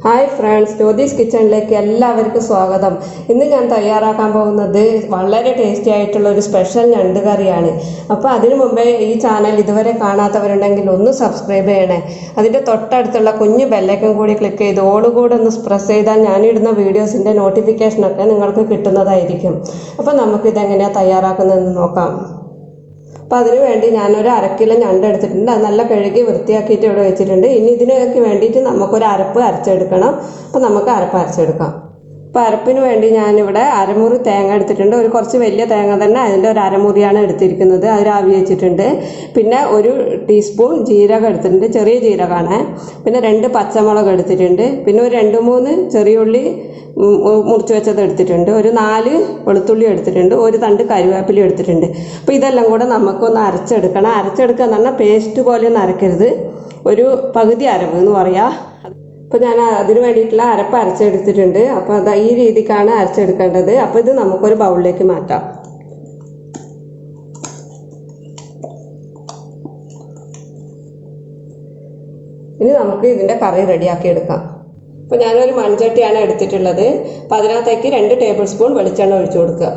Hi friends, Jyothis കിച്ചണിലേക്ക് എല്ലാവർക്കും സ്വാഗതം. ഇന്ന് ഞാൻ തയ്യാറാക്കാൻ പോകുന്നത് വളരെ ടേസ്റ്റി ആയിട്ടുള്ള ഒരു സ്പെഷ്യൽ ഞണ്ട് കറിയാണ്. അപ്പോൾ അതിനു മുമ്പേ ഈ ചാനൽ ഇതുവരെ കാണാത്തവരുണ്ടെങ്കിൽ ഒന്ന് സബ്സ്ക്രൈബ് ചെയ്യണേ. അതിൻ്റെ തൊട്ടടുത്തുള്ള കുഞ്ഞു ബെല്ലൈക്കൺ കൂടി ക്ലിക്ക് ചെയ്ത് ഓളുകൂടെ ഒന്ന് പ്രസ് ചെയ്താൽ ഞാനിടുന്ന വീഡിയോസിൻ്റെ നോട്ടിഫിക്കേഷനൊക്കെ നിങ്ങൾക്ക് കിട്ടുന്നതായിരിക്കും. അപ്പോൾ നമുക്കിതെങ്ങനെയാണ് തയ്യാറാക്കുന്നതെന്ന് നോക്കാം. അപ്പോൾ അതിന് വേണ്ടി ഞാനൊരു 1/2 കിലോ ഞണ്ട് എടുത്തിട്ടുണ്ട്. അത് നല്ല കഴുകി വൃത്തിയാക്കിയിട്ട് ഇവിടെ വെച്ചിട്ടുണ്ട്. ഇനി ഇതിനൊക്കെ വേണ്ടിയിട്ട് നമുക്കൊരു അരപ്പ് അരച്ചെടുക്കണം. അപ്പോൾ നമുക്ക് അരപ്പ് അരച്ചെടുക്കാം. അപ്പോൾ അരപ്പിന് വേണ്ടി ഞാനിവിടെ അരമുറി തേങ്ങ എടുത്തിട്ടുണ്ട്. കുറച്ച് വലിയ തേങ്ങ തന്നെ, അതിൻ്റെ ഒരു അരമുറിയാണ് എടുത്തിരിക്കുന്നത്. അതിൽ ആവി വെച്ചിട്ടുണ്ട്. പിന്നെ 1 ടീസ്പൂൺ ജീരകം എടുത്തിട്ടുണ്ട്, ചെറിയ ജീരകമാണ്. പിന്നെ 2 പച്ചമുളക് എടുത്തിട്ടുണ്ട്. പിന്നെ ഒരു 2-3 ചെറിയ ഉള്ളി മുറിച്ച് വെച്ചത് എടുത്തിട്ടുണ്ട്. ഒരു 4 വെളുത്തുള്ളി എടുത്തിട്ടുണ്ട്. ഒരു തണ്ട് കറിവേപ്പില എടുത്തിട്ടുണ്ട്. അപ്പോൾ ഇതെല്ലാം കൂടെ നമുക്കൊന്ന് അരച്ചെടുക്കണം. അരച്ചെടുക്കുക എന്ന് പറഞ്ഞാൽ പേസ്റ്റ് പോലെ ഒന്നും അരക്കരുത്, ഒരു പകുതി അരവ് എന്ന് പറയാം. അപ്പോൾ ഞാൻ അതിന് വേണ്ടിയിട്ടുള്ള അരപ്പ് അരച്ചെടുത്തിട്ടുണ്ട്. അപ്പോൾ അത് ഈ രീതിക്കാണ് അരച്ചെടുക്കേണ്ടത്. അപ്പോൾ ഇത് നമുക്കൊരു ബൗളിലേക്ക് മാറ്റാം. ഇനി നമുക്ക് ഇതിൻ്റെ കറി റെഡിയാക്കി എടുക്കാം. അപ്പോൾ ഞാനൊരു മൺചട്ടിയാണ് എടുത്തിട്ടുള്ളത്. അപ്പോൾ അതിനകത്തേക്ക് 2 ടേബിൾ സ്പൂൺ വെളിച്ചെണ്ണ ഒഴിച്ചു കൊടുക്കുക.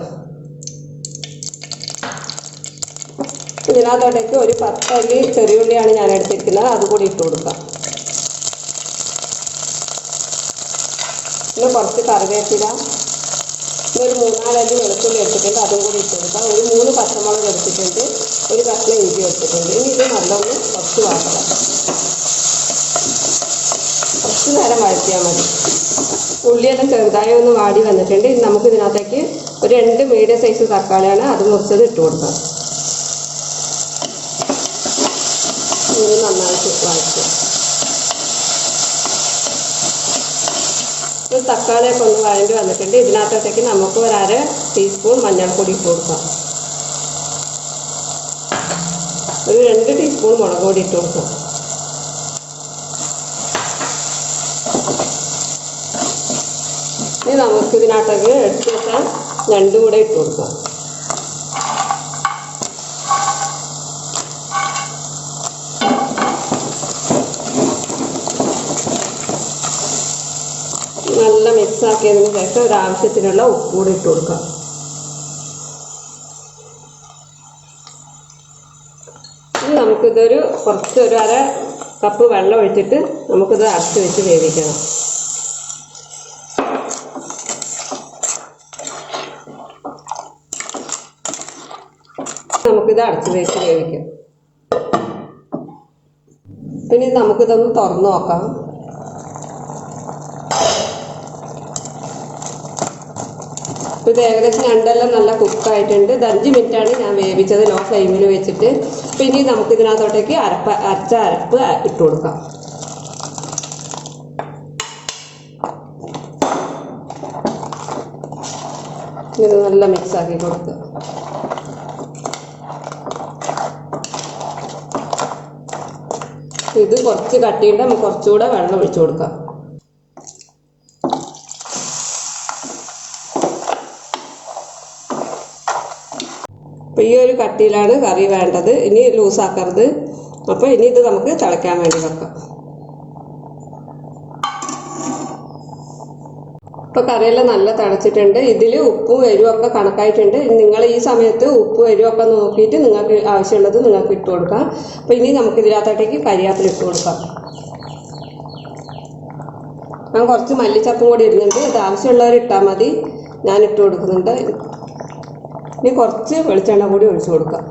ഇതിനകത്തോട്ടേക്ക് ഒരു 10 അല്ലി ചെറിയുള്ളിയാണ് ഞാൻ എടുത്തിരിക്കുന്നത്, അതുകൂടി ഇട്ട് കൊടുക്കുക. പിന്നെ കുറച്ച് കറിവേപ്പില, പിന്നെ ഒരു 3-4 അല്ലി വെളുത്തുള്ളി എടുത്തിട്ടുണ്ട്, അതും കൂടി ഇട്ട് കൊടുക്കുക. ഒരു 3 പച്ചമുളക് എടുത്തിട്ടുണ്ട്, ഒരു കഷ്ണം ഇഞ്ചി എടുത്തിട്ടുണ്ട്. ഇനി ഇത് നല്ലൊന്ന് കുറച്ച് വാട്ടണം. കുറച്ച് നേരം വഴറ്റിയാൽ മതി. ഉള്ളിയെല്ലാം ചെറുതായി ഒന്ന് വാടി വന്നിട്ടുണ്ട്. ഇനി നമുക്ക് ഇതിനകത്തേക്ക് ഒരു 2 മീഡിയം സൈസ് തക്കാളിയാണ്, അത് മുറിച്ചത് ഇട്ട് കൊടുക്കാം. ഇത് നന്നായിട്ട് വഴറ്റുക. തക്കാളിയൊക്കെ ഒന്ന് വഴണ്ടി വന്നിട്ടുണ്ട്. ഇതിനകത്തേക്ക് നമുക്ക് ഒരു 1/2 ടീസ്പൂൺ മഞ്ഞൾപ്പൊടി ഇട്ട് കൊടുക്കാം. ഒരു 2 ടീസ്പൂൺ മുളക് പൊടി ഇട്ട് കൊടുക്കാം. ഇനി നമുക്ക് ഇതിനകത്തേക്ക് എടുത്ത് വെച്ചാൽ ഞണ്ട് കൂടെ ഇട്ട് കൊടുക്കാം. നല്ല മിക്സാക്കിയതിന് ശേഷം ഒരാവശ്യത്തിനുള്ള ഉപ്പ് കൂടി ഇട്ട് കൊടുക്കാം. ഇനി നമുക്കിതൊരു കുറച്ച് ഒരു 1/2 കപ്പ് വെള്ളം ഒഴിച്ചിട്ട് നമുക്കിത് അടച്ച് വെച്ച് വേവിക്കണം. നമുക്കിത് അടച്ച് വെച്ച് വേവിക്കാം. പിന്നെ നമുക്കിതൊന്ന് തുറന്ന് നോക്കാം. ഇത് ഏകദേശം ഞണ്ടെല്ലാം നല്ല കുക്കായിട്ടുണ്ട്. ഇത് 5 മിനിറ്റാണ് ഞാൻ വേവിച്ചത്, ലോ ഫ്ലെയിമിൽ വെച്ചിട്ട്. അപ്പോൾ ഇനി നമുക്കിതിനകത്തോട്ടേക്ക് അരച്ച അരപ്പ് ഇട്ട് കൊടുക്കാം. ഇത് നല്ല മിക്സാക്കി കൊടുക്കുക. ഇത് കുറച്ച് കട്ടിയിട്ട് നമുക്ക് കുറച്ചുകൂടെ വെള്ളം ഒഴിച്ചു കൊടുക്കാം. അപ്പോൾ ഈ ഒരു കട്ടിയിലാണ് കറി വേണ്ടത്. ഇനി ലൂസാക്കരുത്. അപ്പോൾ ഇനി ഇത് നമുക്ക് തിളയ്ക്കാൻ വേണ്ടി വെക്കാം. ഇപ്പോൾ കറിയെല്ലാം നല്ല തിളച്ചിട്ടുണ്ട്. ഇതിൽ ഉപ്പും എരിവൊക്കെ കണക്കായിട്ടുണ്ട്. നിങ്ങൾ ഈ സമയത്ത് ഉപ്പും എരിവൊക്കെ നോക്കിയിട്ട് നിങ്ങൾക്ക് ആവശ്യമുള്ളത് നിങ്ങൾക്ക് ഇട്ട് കൊടുക്കാം. അപ്പോൾ ഇനി നമുക്ക് ഇതിനകത്തോട്ടേക്ക് കരിവേപ്പില ഇട്ട് കൊടുക്കാം. ഞാൻ കുറച്ച് മല്ലിച്ചപ്പും കൂടി ഇടുന്നുണ്ട്. ഇത് ആവശ്യമുള്ളവർ ഇട്ടാൽ മതി, ഞാൻ ഇട്ട് കൊടുക്കുന്നുണ്ട്. ഇനി കുറച്ച് വെളിച്ചെണ്ണ കൂടി ഒഴിച്ചു കൊടുക്കാം.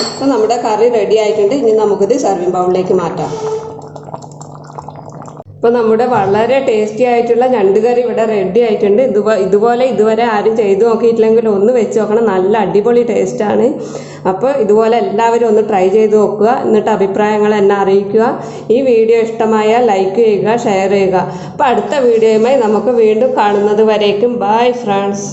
അപ്പോൾ നമ്മുടെ കറി റെഡി ആയിട്ടുണ്ട്. ഇനി നമുക്കിത് സർവിങ് ബൗളിലേക്ക് മാറ്റാം. അപ്പോൾ നമ്മുടെ വളരെ ടേസ്റ്റി ആയിട്ടുള്ള ഞണ്ട് കറി ഇവിടെ റെഡി ആയിട്ടുണ്ട്. ഇതുപോലെ ഇതുവരെ ആരും ചെയ്തു നോക്കിയിട്ടില്ലെങ്കിൽ ഒന്ന് വെച്ച് നോക്കണം. നല്ല അടിപൊളി ടേസ്റ്റാണ്. അപ്പോൾ ഇതുപോലെ എല്ലാവരും ഒന്ന് ട്രൈ ചെയ്ത് നോക്കുക. എന്നിട്ട് അഭിപ്രായങ്ങൾ എന്നെ അറിയിക്കുക. ഈ വീഡിയോ ഇഷ്ടമായാൽ ലൈക്ക് ചെയ്യുക, ഷെയർ ചെയ്യുക. അപ്പോൾ അടുത്ത വീഡിയോയുമായി നമുക്ക് വീണ്ടും കാണുന്നത് വരേക്കും ബൈ ഫ്രണ്ട്സ്.